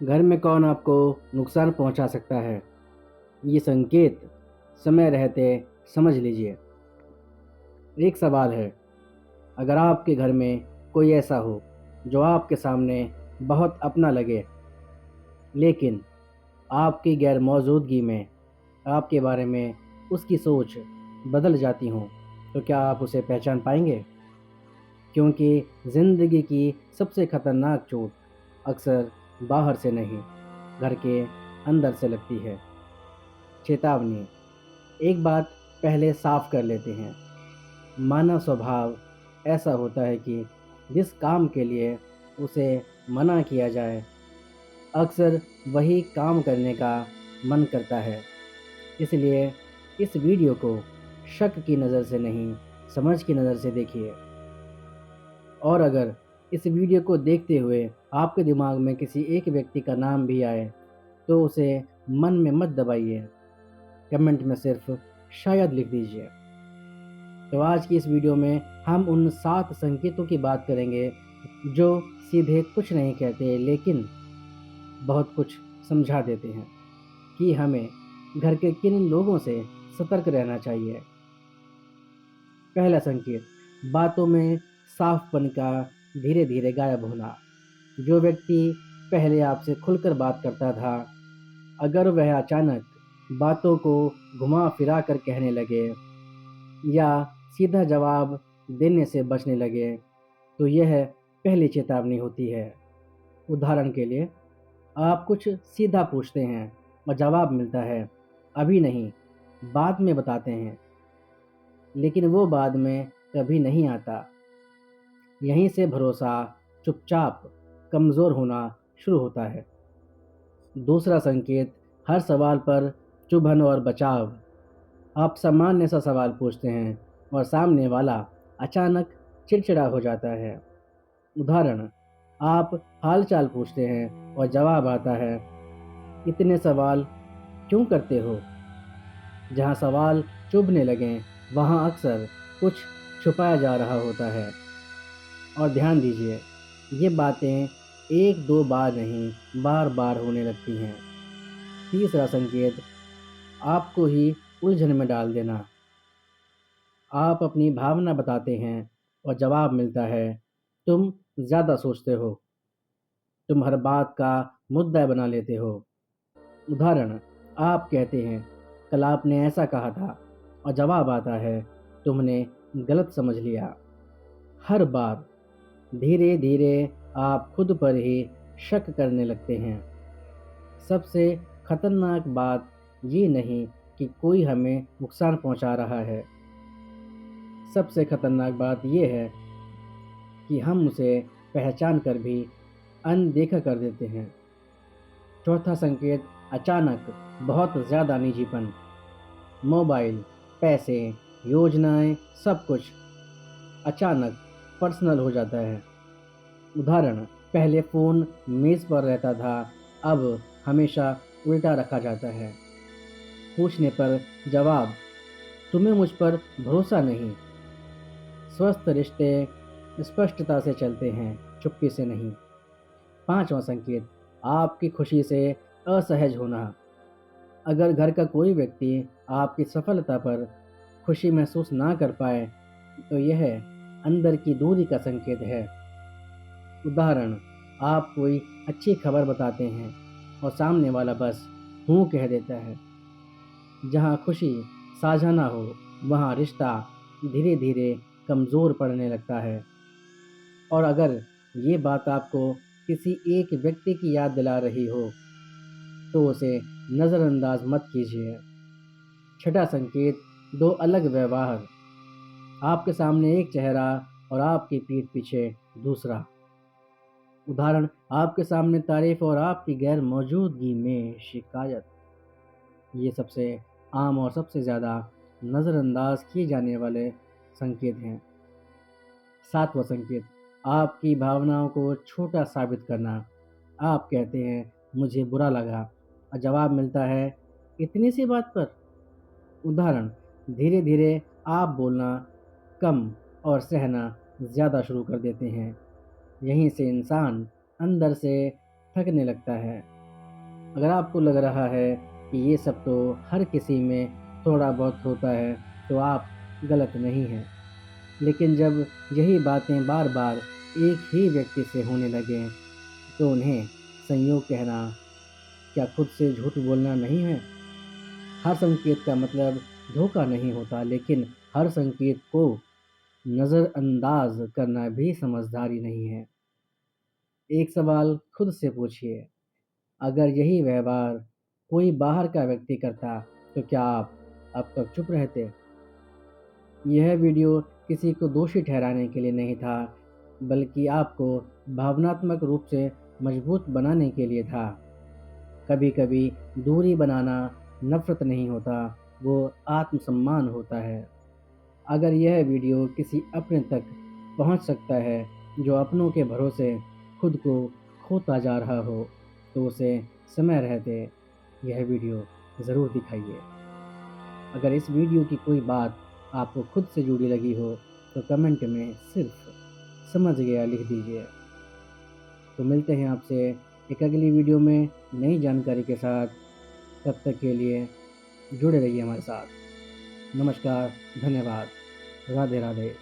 घर में कौन आपको नुकसान पहुंचा सकता है, ये संकेत समय रहते समझ लीजिए। एक सवाल है, अगर आपके घर में कोई ऐसा हो जो आपके सामने बहुत अपना लगे, लेकिन आपकी गैर मौजूदगी में आपके बारे में उसकी सोच बदल जाती हो, तो क्या आप उसे पहचान पाएंगे? क्योंकि ज़िंदगी की सबसे खतरनाक चोट अक्सर बाहर से नहीं, घर के अंदर से लगती है। चेतावनी, एक बात पहले साफ कर लेते हैं। मानव स्वभाव ऐसा होता है कि जिस काम के लिए उसे मना किया जाए, अक्सर वही काम करने का मन करता है। इसलिए इस वीडियो को शक की नज़र से नहीं, समझ की नज़र से देखिए। और अगर इस वीडियो को देखते हुए आपके दिमाग में किसी एक व्यक्ति का नाम भी आए, तो उसे मन में मत दबाइए, कमेंट में सिर्फ शायद लिख दीजिए। तो आज की इस वीडियो में हम उन 7 संकेतों की बात करेंगे जो सीधे कुछ नहीं कहते, लेकिन बहुत कुछ समझा देते हैं कि हमें घर के किन लोगों से सतर्क रहना चाहिए। पहला संकेत, बातों में साफपन का धीरे धीरे गायब होना। जो व्यक्ति पहले आपसे खुलकर बात करता था, अगर वह अचानक बातों को घुमा फिरा कर कहने लगे या सीधा जवाब देने से बचने लगे, तो यह पहली चेतावनी होती है। उदाहरण के लिए, आप कुछ सीधा पूछते हैं और जवाब मिलता है, अभी नहीं, बाद में बताते हैं, लेकिन वो बाद में कभी नहीं आता। यहीं से भरोसा चुपचाप कमज़ोर होना शुरू होता है। दूसरा संकेत, हर सवाल पर चुभन और बचाव। आप सामान्य सा सवाल पूछते हैं और सामने वाला अचानक चिड़चिड़ा हो जाता है। उदाहरण, आप हालचाल पूछते हैं और जवाब आता है, इतने सवाल क्यों करते हो? जहाँ सवाल चुभने लगें, वहाँ अक्सर कुछ छुपाया जा रहा होता है। और ध्यान दीजिए, ये बातें एक दो बार नहीं, बार बार होने लगती हैं। तीसरा संकेत, आपको ही उलझन में डाल देना। आप अपनी भावना बताते हैं और जवाब मिलता है, तुम ज़्यादा सोचते हो, तुम हर बात का मुद्दा बना लेते हो। उदाहरण, आप कहते हैं, कल आपने ऐसा कहा था, और जवाब आता है, तुमने गलत समझ लिया। हर बार धीरे धीरे आप खुद पर ही शक करने लगते हैं। सबसे खतरनाक बात ये नहीं कि कोई हमें नुकसान पहुंचा रहा है, सबसे खतरनाक बात यह है कि हम उसे पहचान कर भी अनदेखा कर देते हैं। चौथा संकेत, अचानक बहुत ज़्यादा निजीपन। मोबाइल, पैसे, योजनाएं, सब कुछ अचानक पर्सनल हो जाता है। उदाहरण, पहले फ़ोन मेज़ पर रहता था, अब हमेशा उल्टा रखा जाता है। पूछने पर जवाब, तुम्हें मुझ पर भरोसा नहीं। स्वस्थ रिश्ते स्पष्टता से चलते हैं, चुप्पी से नहीं। पांचवा संकेत, आपकी खुशी से असहज होना। अगर घर का कोई व्यक्ति आपकी सफलता पर खुशी महसूस ना कर पाए, तो यह अंदर की दूरी का संकेत है। उदाहरण, आप कोई अच्छी खबर बताते हैं और सामने वाला बस हूँ कह देता है। जहाँ खुशी साझा ना हो, वहाँ रिश्ता धीरे धीरे कमज़ोर पड़ने लगता है। और अगर ये बात आपको किसी एक व्यक्ति की याद दिला रही हो, तो उसे नज़रअंदाज मत कीजिए। छठा संकेत, दो अलग व्यवहार। आपके सामने एक चेहरा और आपकी पीठ पीछे दूसरा। उदाहरण, आपके सामने तारीफ और आपकी गैर मौजूदगी में शिकायत। ये सबसे आम और सबसे ज़्यादा नज़रअंदाज किए जाने वाले संकेत हैं। सातवां संकेत, आपकी भावनाओं को छोटा साबित करना। आप कहते हैं, मुझे बुरा लगा, और जवाब मिलता है, इतनी सी बात पर। उदाहरण, धीरे धीरे आप बोलना कम और सहना ज़्यादा शुरू कर देते हैं। यहीं से इंसान अंदर से थकने लगता है। अगर आपको लग रहा है कि ये सब तो हर किसी में थोड़ा बहुत होता है, तो आप गलत नहीं हैं। लेकिन जब यही बातें बार बार एक ही व्यक्ति से होने लगें, तो उन्हें संयोग कहना क्या खुद से झूठ बोलना नहीं है? हर संकेत का मतलब धोखा नहीं होता, लेकिन हर संकेत को नज़रअंदाज करना भी समझदारी नहीं है। एक सवाल खुद से पूछिए, अगर यही व्यवहार कोई बाहर का व्यक्ति करता, तो क्या आप अब तक चुप रहते? यह वीडियो किसी को दोषी ठहराने के लिए नहीं था, बल्कि आपको भावनात्मक रूप से मजबूत बनाने के लिए था। कभी कभी दूरी बनाना नफरत नहीं होता, वो आत्मसम्मान होता है। अगर यह वीडियो किसी अपने तक पहुंच सकता है जो अपनों के भरोसे खुद को खोता जा रहा हो, तो उसे समय रहते यह वीडियो ज़रूर दिखाइए। अगर इस वीडियो की कोई बात आपको खुद से जुड़ी लगी हो, तो कमेंट में सिर्फ समझ गया लिख दीजिए। तो मिलते हैं आपसे एक अगली वीडियो में नई जानकारी के साथ। तब तक के लिए जुड़े रहिए हमारे साथ। नमस्कार, धन्यवाद, राधे राधे।